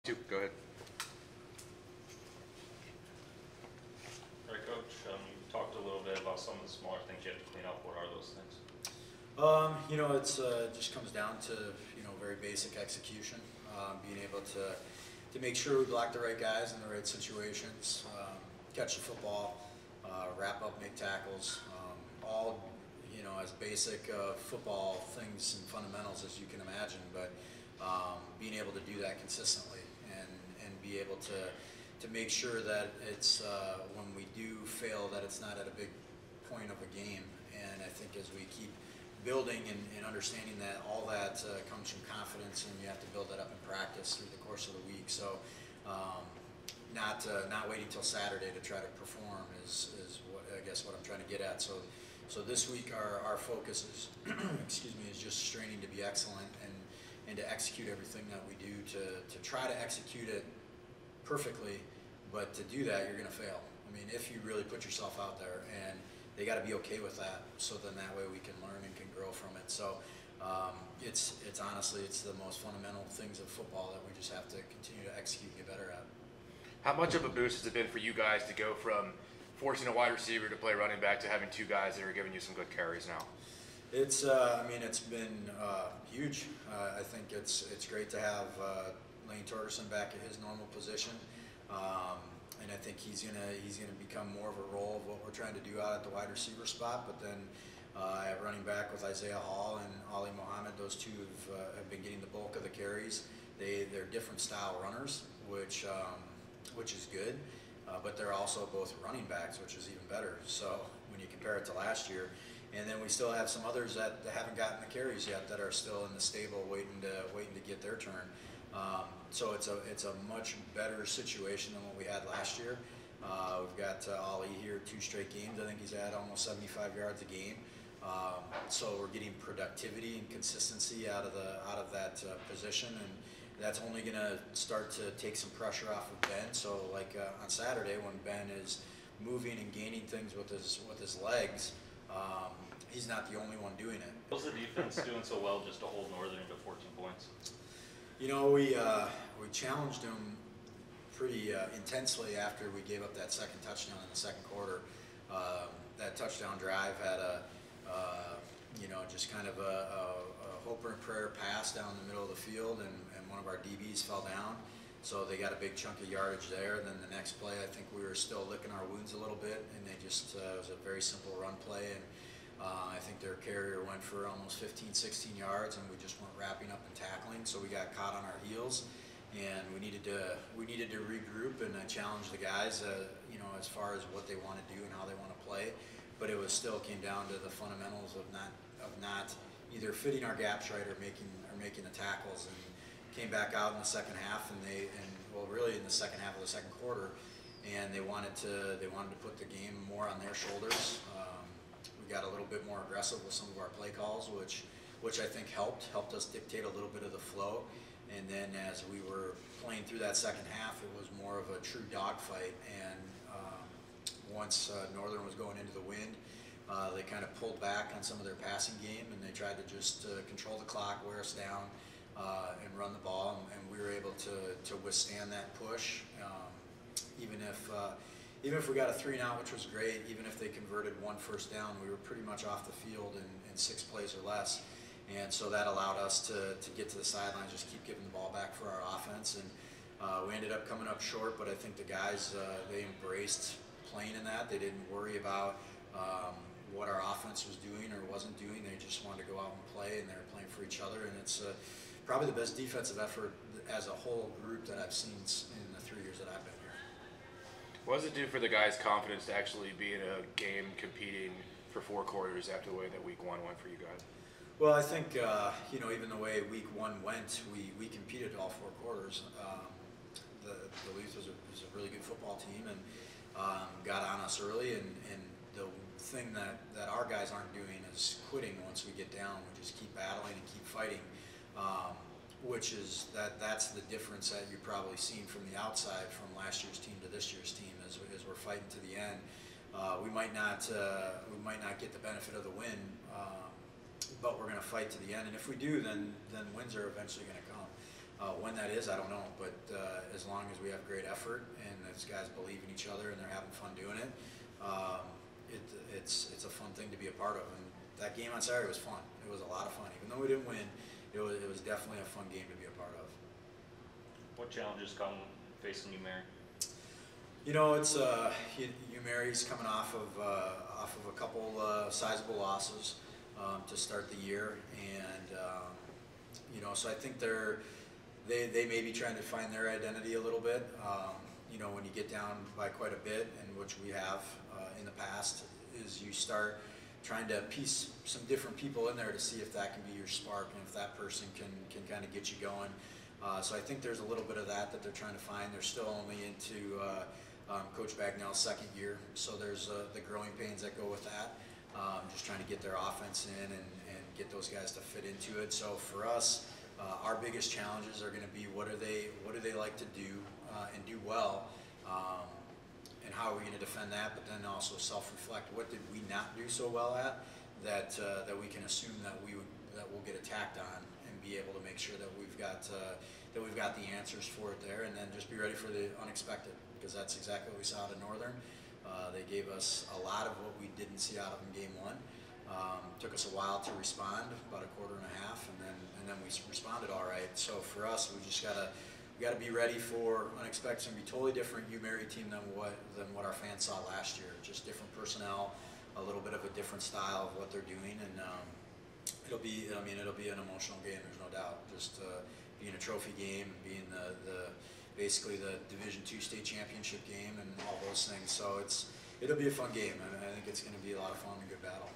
Go ahead. All right, Coach, you talked a little bit about some of the smaller things you have to clean up. What are those things? You know, it's just comes down to, you know, very basic execution, being able to make sure we block the right guys in the right situations, catch the football, wrap up, make tackles, all, you know, as basic football things and fundamentals as you can imagine, but being able to do that consistently and be able to make sure that it's, when we do fail, that it's not at a big point of a game. And I think as we keep building and understanding that all that comes from confidence, and you have to build that up in practice through the course of the week. So not waiting till Saturday to try to perform is what, I guess, what I'm trying to get at. So this week our focus is excuse me, is just straining to be excellent and to execute everything that we do to try to execute it perfectly. But to do that, you're going to fail. I mean, if you really put yourself out there, and they got to be okay with that, so then that way we can learn and can grow from it. So it's honestly, it's the most fundamental things of football that we just have to continue to execute and get better at. How much of a boost has it been for you guys to go from forcing a wide receiver to play running back to having two guys that are giving you some good carries now? It's I mean, it's been huge. I think it's great to have Lane Torgerson back at his normal position. And I think he's gonna become more of a role of what we're trying to do out at the wide receiver spot. But then at running back with Isaiah Hall and Ali Mohammed, those two have been getting the bulk of the carries. They're different style runners, which is good. But they're also both running backs, which is even better. So when you compare it to last year, and then we still have some others that haven't gotten the carries yet that are still in the stable waiting to get their turn. So it's a much better situation than what we had last year. We've got Ali here 2 straight games. I think he's had almost 75 yards a game. So we're getting productivity and consistency out of that position, and that's only going to start to take some pressure off of Ben. So like on Saturday, when Ben is moving and gaining things with his legs, he's not the only one doing it. What was the defense doing so well just to hold Northern to 14 points? You know, we challenged them pretty intensely after we gave up that second touchdown in the second quarter. That touchdown drive had you know, just kind of a hope and prayer pass down the middle of the field, and one of our DBs fell down. So they got a big chunk of yardage there. Then the next play, I think we were still licking our wounds a little bit, and they just it was a very simple run play. And I think their carrier went for almost 15, 16 yards, and we just weren't wrapping up and tackling. So we got caught on our heels, and we needed to regroup. And I challenged the guys, you know, as far as what they want to do and how they want to play. But it was still came down to the fundamentals of not either fitting our gaps right or making the tackles. And came back out in the second half, and well, really in the second half of the second quarter, and they wanted to put the game more on their shoulders. We got a little bit more aggressive with some of our play calls, which I think helped us dictate a little bit of the flow. And then as we were playing through that second half, it was more of a true dogfight. And once Northern was going into the wind, they kind of pulled back on some of their passing game, and they tried to just control the clock, wear us down, and run the ball. And we were able to withstand that push, even if we got a 3-and-out, which was great. Even if they converted 1 first down, we were pretty much off the field in 6 plays or less. And so that allowed us to get to the sideline, just keep giving the ball back for our offense. And we ended up coming up short, but I think the guys, they embraced playing in that. They didn't worry about what our offense was doing or wasn't doing. They just wanted to go out and play, and they were playing for each other. And it's probably the best defensive effort as a whole group that I've seen in the 3 years that I've been here. What does it do for the guys' confidence to actually be in a game competing for 4 quarters after the way that week 1 went for you guys? Well, I think, you know, even the way week 1 went, we competed all 4 quarters. The Leafs was a really good football team, and got on us early. And the thing that our guys aren't doing is quitting once we get down. We just keep battling and keep fighting, which is that's the difference that you've probably seen from the outside from last year's team to this year's team, as we're fighting to the end. We might not get the benefit of the win, but we're going to fight to the end. And if we do, then wins are eventually going to come. When that is, I don't know. But we have great effort, and those guys believe in each other, and they're having fun doing it. It's a fun thing to be a part of, and that game on Saturday was fun. It was a lot of fun, even though we didn't win. It was definitely a fun game to be a part of. What challenges come facing you, Mary? You know, it's Mary's coming off of a couple sizable losses to start the year, and you know, so I think they may be trying to find their identity a little bit. You know, when you get down by quite a bit, and which we have in the past, is you start trying to piece some different people in there to see if that can be your spark and if that person can kind of get you going. So I think there's a little bit of that they're trying to find. They're still only into Coach Bagnell's second year, so there's the growing pains that go with that. Just trying to get their offense in and get those guys to fit into it. So for us, our biggest challenges are going to be what do they like to do and do well, and how are we going to defend that? But then also self-reflect. What did we not do so well at that we can assume that we'll get attacked on, and be able to make sure that we've got the answers for it there, and then just be ready for the unexpected, because that's exactly what we saw out of Northern. They gave us a lot of what we didn't see out of them game one. Took us a while to respond, about a quarter and a half, and then we responded all right. So for us, we just gotta be ready for unexpected. It's gonna be totally different UMary team than what our fans saw last year. Just different personnel, a little bit of a different style of what they're doing, and it'll be an emotional game. There's no doubt. Just being a trophy game, being basically the Division II state championship game, and all those things. So it'll be a fun game, and I think it's going to be a lot of fun and a good battle.